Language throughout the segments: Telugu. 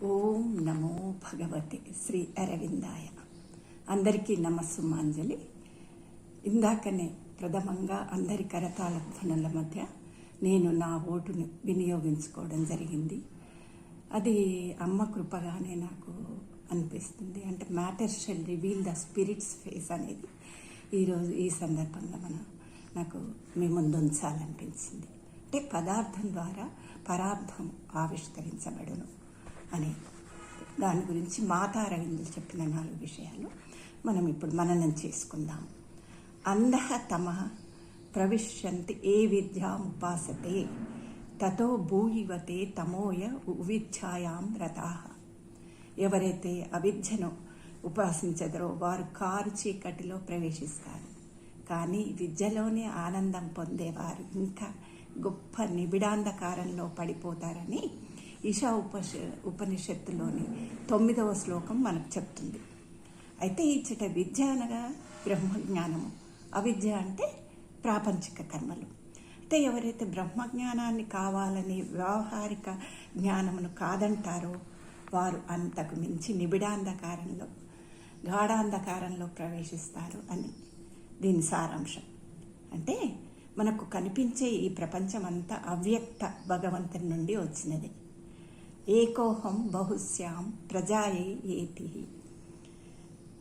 ఓం నమో భగవతే శ్రీ అరవిందాయ. అందరికీ నమస్సుమాంజలి. ఇందాకనే ప్రథమంగా అందరి కరతాళ ధ్వనుల మధ్య నేను నా ఓటును వినియోగించుకోవడం జరిగింది. అది అమ్మ కృపగానే నాకు అనిపిస్తుంది. అంటే matter shall reveal the spirits face అనేది ఈరోజు ఈ సందర్భంగా నాకు మీ ముందు ఉంచాలనిపించింది. అంటే పదార్థం ద్వారా పరార్థం ఆవిష్కరించబడును అనే దాని గురించి మాతా అరవిందులు చెప్పిన 4 విషయాలు మనం ఇప్పుడు మననం చేసుకుందాం. అంధః తమః ప్రవిశ్యంతి ఏ విద్యాముపాసతే తతో భూయివతే తమోయ ఉవిద్యాయాం రతాః. ఎవరైతే అవిద్యను ఉపాసించదరో వారు కారు చీకటిలో ప్రవేశిస్తారు. కానీ విద్యలోనే ఆనందం పొందేవారు ఇంకా గొప్ప నిబిడాంధకారంలో పడిపోతారని ఈశా ఉపనిషత్తులోని 9వ శ్లోకం మనకు చెప్తుంది. అయితే ఇచ్చట విద్య అనగా బ్రహ్మజ్ఞానము, అవిద్య అంటే ప్రాపంచిక కర్మలు. అయితే ఎవరైతే బ్రహ్మజ్ఞానాన్ని కావాలని వ్యావహారిక జ్ఞానమును కాదంటారో వారు అంతకు మించి నిబిడాంధకారంలో గాఢాంధకారంలో ప్రవేశిస్తారు అని దీని సారాంశం. అంటే మనకు కనిపించే ఈ ప్రపంచం అంతా అవ్యక్త భగవంతుని నుండి వచ్చినది. ఏకోహం బహుశ్యాం ప్రజాయే ఏతి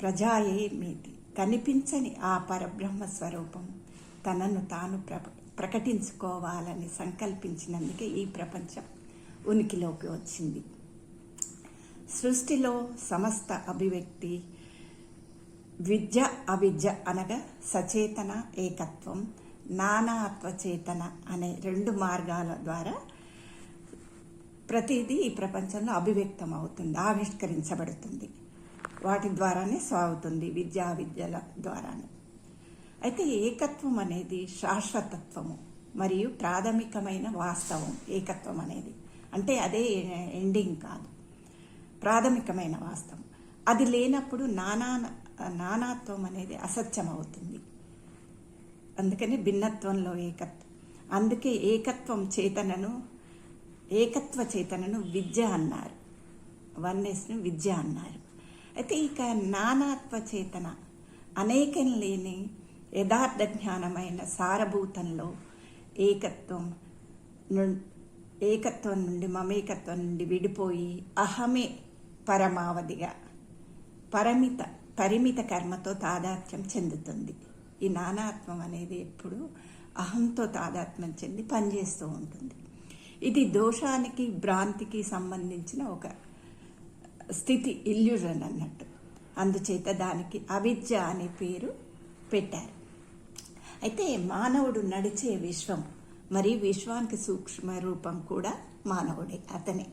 ప్రజాయే మేతి. కనిపించని ఆ పరబ్రహ్మ స్వరూపం తనను తాను ప్రకటించుకోవాలని సంకల్పించినందుకే ఈ ప్రపంచం ఉనికిలోకి వచ్చింది. సృష్టిలో సమస్త అభివ్యక్తి విద్య అవిద్య అనగా సచేతన ఏకత్వం, నానాత్వచేతన అనే 2 మార్గాల ద్వారా ప్రతిదీ ఈ ప్రపంచంలో అభివ్యక్తం అవుతుంది, ఆవిష్కరించబడుతుంది. వాటి ద్వారానే సాగుతుంది, విద్యా విద్యల ద్వారానే. అయితే ఏకత్వం అనేది శాశ్వతత్వము మరియు ప్రాథమికమైన వాస్తవం. ఏకత్వం అనేది అంటే అదే ఎండింగ్ కాదు, ప్రాథమికమైన వాస్తవం. అది లేనప్పుడు నానాత్వం అనేది అసత్యం అవుతుంది. అందుకని భిన్నత్వంలో ఏకత్వం. అందుకే ఏకత్వ చేతనను విద్య అన్నారు, వన్నెస్ను విద్య అన్నారు. అయితే ఇక నానాత్వ చేతన అనేకం లేని యథార్థ జ్ఞానమైన సారభూతంలో ఏకత్వం నుండి మమేకత్వం నుండి విడిపోయి అహమే పరమావధిగా పరిమిత కర్మతో తాదాత్మ్యం చెందుతుంది. ఈ నానాత్వం అనేది ఎప్పుడు అహంతో తాదాత్మ్యం చెంది పనిచేస్తూ ఉంటుంది. ఇది దోషానికి భ్రాంతికి సంబంధించిన ఒక స్థితి, ఇల్యూజన్ అన్నట్టు. అందుచేత దానికి అవిద్య అనే పేరు పెట్టారు. అయితే మానవుడు నడిచే విశ్వం మరియు విశ్వానికి సూక్ష్మ రూపం కూడా మానవుడే, అతనే.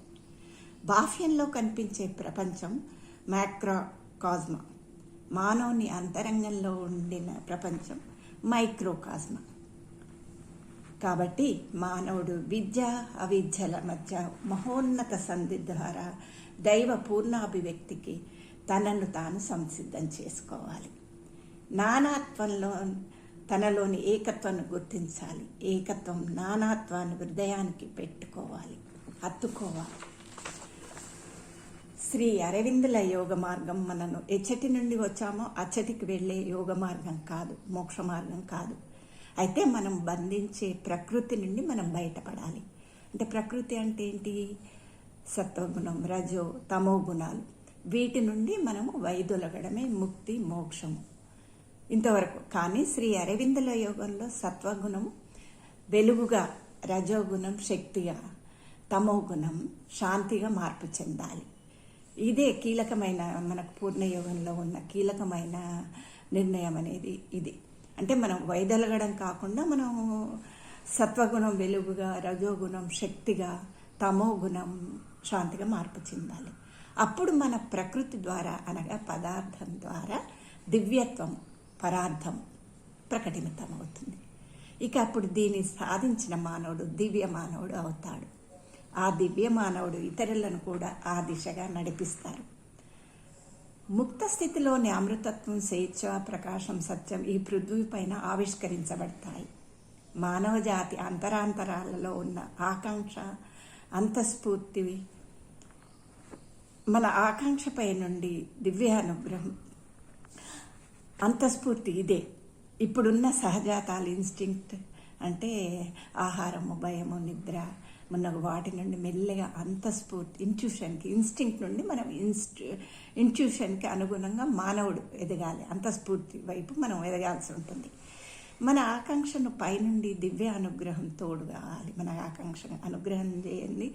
బాహ్యంలో కనిపించే ప్రపంచం మ్యాక్రోకాస్మా, మానవుని అంతరంగంలో ఉండిన ప్రపంచం మైక్రోకాస్మా. కాబట్టి మానవుడు విద్య అవిద్యల మధ్య మహోన్నత సంధి ద్వారా దైవ పూర్ణాభివ్యక్తికి తనను తాను సంసిద్ధం చేసుకోవాలి. నానాత్వంలో తనలోని ఏకత్వాన్ని గుర్తించాలి. ఏకత్వం నానాత్వాన్ని హృదయానికి పెట్టుకోవాలి, హత్తుకోవాలి. శ్రీ అరవిందుల యోగ మార్గం మనను ఎచ్చటి నుండి వచ్చామో అచ్చటికి వెళ్ళే యోగ మార్గం కాదు, మోక్ష మార్గం కాదు. అయితే మనం బంధించే ప్రకృతి నుండి మనం బయటపడాలి. అంటే ప్రకృతి అంటే ఏంటి? సత్వగుణం, రజో తమో గుణాలు. వీటి నుండి మనము వైదొలగడమే ముక్తి, మోక్షము ఇంతవరకు. కానీ శ్రీ అరవిందుల యోగంలో సత్వగుణం వెలుగుగా, రజోగుణం శక్తిగా, తమో గుణం శాంతిగా మార్పు చెందాలి. ఇదే కీలకమైన, మనకు పూర్ణయోగంలో ఉన్న కీలకమైన నిర్ణయం అనేది ఇది. అంటే మనం వైదొలగడం కాకుండా మనం సత్వగుణం వెలుగుగా, రజోగుణం శక్తిగా, తమో గుణం శాంతిగా మార్పు చెందాలి. అప్పుడు మన ప్రకృతి ద్వారా అనగా పదార్థం ద్వారా దివ్యత్వం, పరార్థం ప్రకటితమవుతుంది. ఇక అప్పుడు దీన్ని సాధించిన మానవుడు దివ్య మానవుడు అవుతాడు. ఆ దివ్య మానవుడు ఇతరులను కూడా ఆ దిశగా నడిపిస్తారు. ముక్త స్థితిలోని అమృతత్వం, స్వేచ్ఛ, ప్రకాశం, సత్యం ఈ పృథ్వీ పైన ఆవిష్కరించబడతాయి. మానవ జాతి అంతరాంతరాలలో ఉన్న ఆకాంక్ష, అంతఃస్ఫూర్తి మన ఆకాంక్షపై నుండి దివ్యానుగ్రహం అంతఃస్ఫూర్తి ఇదే. ఇప్పుడున్న సహజాతాలు ఇన్స్టింక్ట్ అంటే ఆహారము, భయము, నిద్ర మున్నగు వాటి నుండి మెల్లగా అంతఃస్ఫూర్తి ఇన్స్టింక్ట్ నుండి మనం ఇంట్యూషన్కి అనుగుణంగా మానవుడు ఎదగాలి. అంతఃస్ఫూర్తి వైపు మనం ఎదగాల్సి ఉంటుంది. మన ఆకాంక్షను పైనుండి దివ్య అనుగ్రహం తోడు కావాలి. మన ఆకాంక్ష అనుగ్రహం చేయండి,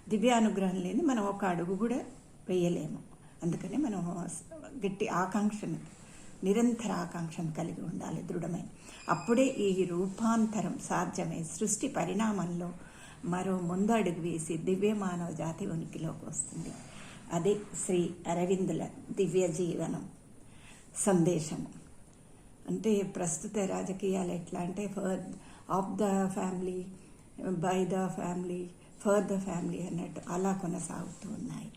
దివ్య అనుగ్రహం లేని మనం ఒక అడుగు కూడా వేయలేము. అందుకని మనం గట్టి ఆకాంక్షను, నిరంతర ఆకాంక్షను కలిగి ఉండాలి, దృఢమైన. అప్పుడే ఈ రూపాంతరం సాధ్యమే. సృష్టి పరిణామంలో మరో ముందడుగు వేసి దివ్య మానవ జాతి ఉనికిలోకి వస్తుంది. అదే శ్రీ అరవిందుల దివ్య జీవనం సందేశము. అంటే ప్రస్తుత రాజకీయాలు ఎట్లా అంటే of the family, by the family, for the family అన్నట్టు అలా కొనసాగుతూ ఉన్నాయి.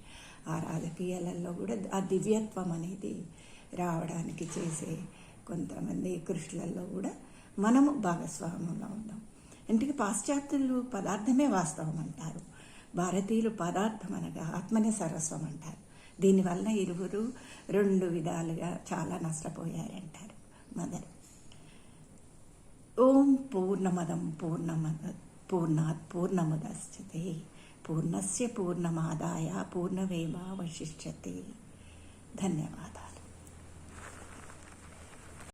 ఆ రాజకీయాలలో కూడా ఆ దివ్యత్వం అనేది రావడానికి చేసే కొంతమంది కృషులలో కూడా మనము భాగస్వామ్యంలో ఉన్నాం. ఇంటికి పాశ్చాత్యులు పదార్థమే వాస్తవం అంటారు, భారతీయులు పదార్థం అనగా ఆత్మనే సర్వస్వం అంటారు. దీనివల్ల ఇరువురు రెండు విధాలుగా చాలా నష్టపోయారంటారు మదర్. ఓం పూర్ణమదం పూర్ణాత్ పూర్ణముదచ్యతే పూర్ణస్య పూర్ణమాదాయ పూర్ణమేవావశిష్యతే. ధన్యవాదాలు.